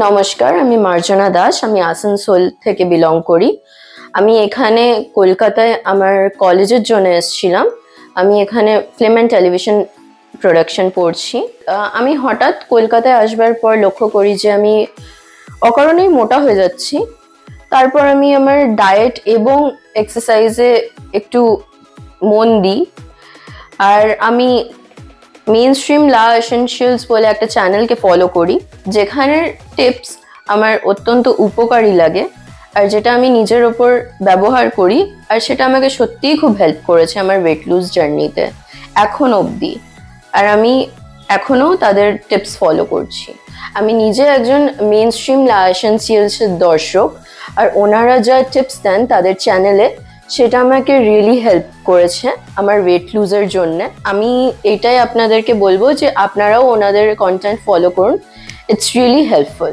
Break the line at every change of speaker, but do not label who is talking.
নমস্কার, আমি মার্জনা দাস। আমি আসানসোল থেকে বিলং করি। আমি এখানে কলকাতায় আমার কলেজের জন্য এসেছিলাম। আমি এখানে ফিল্ম অ্যান্ড টেলিভিশন প্রোডাকশন পড়ছি। আমি হঠাৎ কলকাতায় আসবার পর লক্ষ্য করি যে আমি অকারণেই মোটা হয়ে যাচ্ছি। তারপর আমি আমার ডায়েট এবং এক্সারসাইজে একটু মন দিই। আর আমি মেইনস্ট্রিম লা এসেনশিয়ালস বলে একটা চ্যানেলকে ফলো করি, যেখানের টিপস আমার অত্যন্ত উপকারী লাগে আর যেটা আমি নিজের ওপর ব্যবহার করি, আর সেটা আমাকে সত্যিই খুব হেল্প করেছে আমার ওয়েট লুজ জার্নিতে এখন অবধি। আর আমি এখনো তাদের টিপস ফলো করছি। আমি নিজে একজন মেইনস্ট্রিম লা এসেনশিয়ালসের দর্শক, আর ওনারা যা টিপস দেন তাদের চ্যানেলে, সেটা আমাকে রিয়েলি হেল্প করেছে আমার ওয়েট লুজের জন্য। আমি এটাই আপনাদেরকে বলবো যে আপনারাও ওনাদের কন্টেন্ট ফলো করুন। It's really helpful.